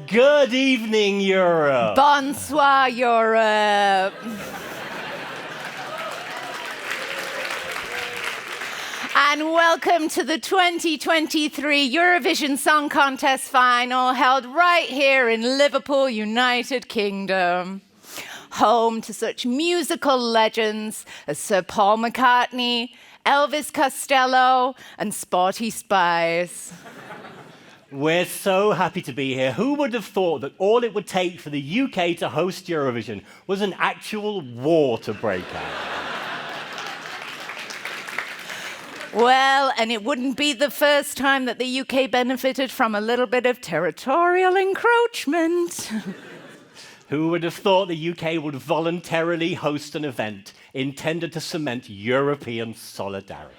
Good evening, Europe. Bonsoir Europe. And welcome to the 2023 Eurovision Song Contest final held right here in Liverpool, United Kingdom. Home to such musical legends as Sir Paul McCartney, Elvis Costello, and Sporty Spice. We're so happy to be here. Who would have thought that all it would take for the UK to host Eurovision was an actual war to break out? Well, and it wouldn't be the first time that the UK benefited from a little bit of territorial encroachment. Who would have thought the UK would voluntarily host an event intended to cement European solidarity?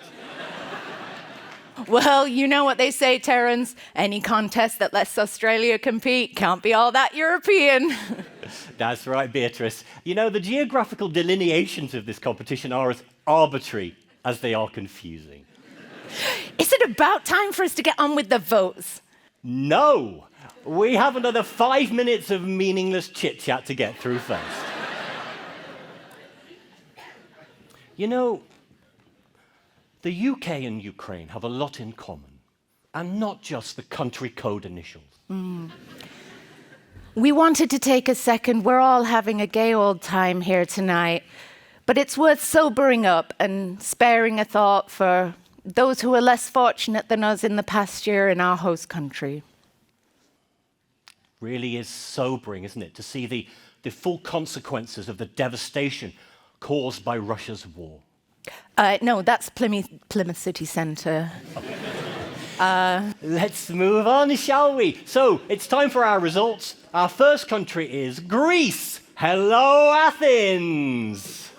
Well, you know what they say, Terence. Any contest that lets Australia compete can't be all that European. That's right, Beatrice. You know, the geographical delineations of this competition are as arbitrary as they are confusing. Is it about time for us to get on with the votes? No! We have another 5 minutes of meaningless chit-chat to get through first. You know, the UK and Ukraine have a lot in common, and not just the country code initials. We wanted to take a second. We're all having a gay old time here tonight, but it's worth sobering up and sparing a thought for those who are less fortunate than us in the past year in our host country. Really is sobering, isn't it, to see the full consequences of the devastation caused by Russia's war. No, that's Plymouth City Centre. Let's move on, shall we? So, it's time for our results. Our first country is Greece. Hello, Athens!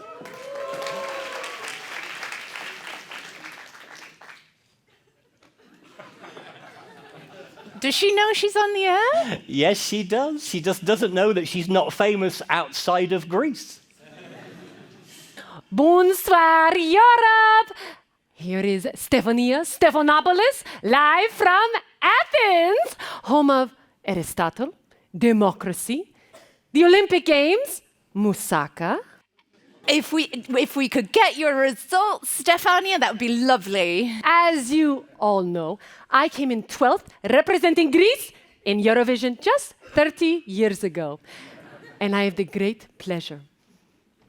Does she know she's on the air? Yes, she does. She just doesn't know that she's not famous outside of Greece. Bonsoir Europe! Here is Stefania Stephanopoulos, live from Athens, home of Aristotle, democracy, the Olympic Games, moussaka. If we could get your results, Stefania, that would be lovely. As you all know, I came in 12th representing Greece in Eurovision just 30 years ago. And I have the great pleasure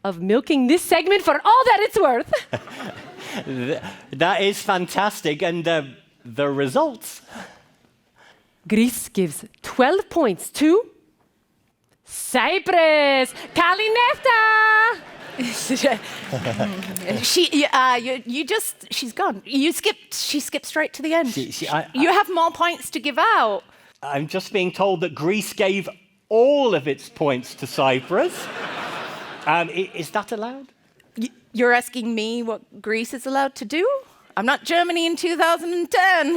of milking this segment for all that it's worth. That is fantastic. And the results? Greece gives 12 points to Cyprus. Kalinefta! She's gone. She skipped straight to the end. I You have more points to give out. I'm just being told that Greece gave all of its points to Cyprus. Is that allowed? You're asking me what Greece is allowed to do? I'm not Germany in 2010.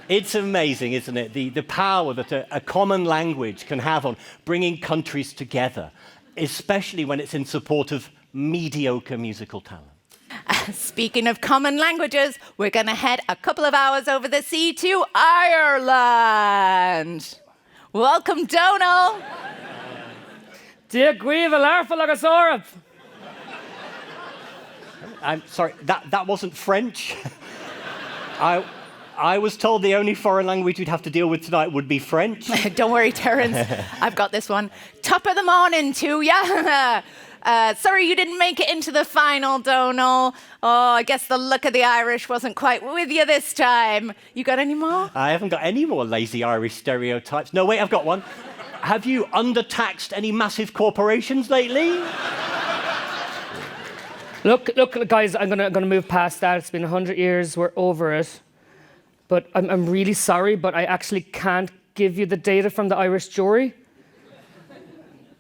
It's amazing, isn't it? The power that a common language can have on bringing countries together, especially when it's in support of mediocre musical talent. Speaking of common languages, we're going to head a couple of hours over the sea to Ireland. Welcome, Donal. I'm sorry, that wasn't French. I was told the only foreign language we'd have to deal with tonight would be French. Don't worry, Terence. I've got this one. Top of the morning to ya. Sorry you didn't make it into the final, Donal. Oh, I guess the luck of the Irish wasn't quite with you this time. You got any more? I haven't got any more lazy Irish stereotypes. No, wait, I've got one. Have you undertaxed any massive corporations lately? Look, guys, I'm gonna move past that. It's been 100 years. We're over it. But I'm really sorry, but I actually can't give you the data from the Irish jury.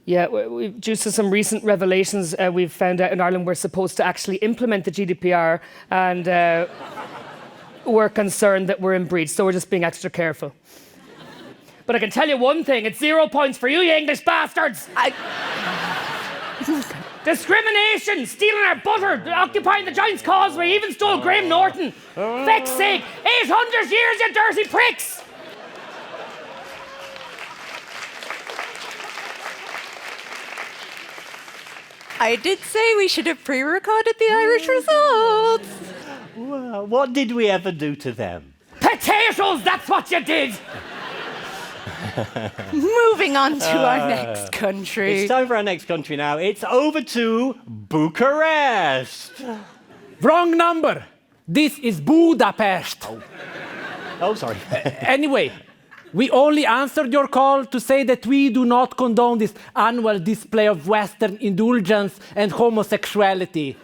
Yeah, due to some recent revelations, we've found out in Ireland we're supposed to actually implement the GDPR, and we're concerned that we're in breach, so we're just being extra careful. But I can tell you one thing, it's 0 points for you English bastards! Discrimination, stealing our butter, occupying the Giant's Causeway, even stole Graham Norton. Feck's sake, 800 years, you dirty pricks! I did say we should have pre-recorded the Irish results. Well, what did we ever do to them? Potatoes, that's what you did! Moving on to our next country. It's time for our next country now. It's over to Bucharest. Wrong number. This is Budapest. Oh, sorry. Anyway, we only answered your call to say that we do not condone this annual display of Western indulgence and homosexuality.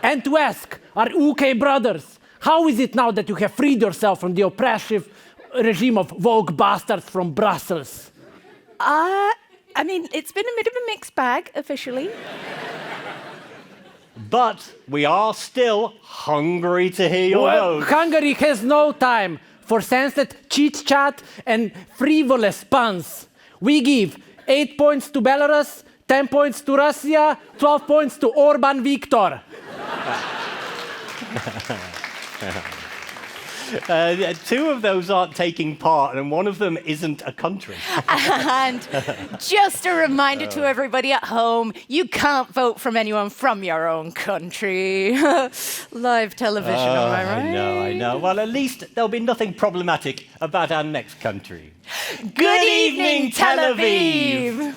And to ask our UK brothers, how is it now that you have freed yourself from the oppressive regime of woke bastards from Brussels? I mean, it's been a bit of a mixed bag, officially. But we are still hungry to hear your votes. Hungary has no time for senseless chit-chat and frivolous puns. We give 8 points to Belarus, 10 points to Russia, 12 points to Orban Viktor. Two of those aren't taking part, and one of them isn't a country. And just a reminder to everybody at home, you can't vote from anyone from your own country. Live television, am I right? I know. Well, at least there'll be nothing problematic about our next country. Good evening, Tel Aviv.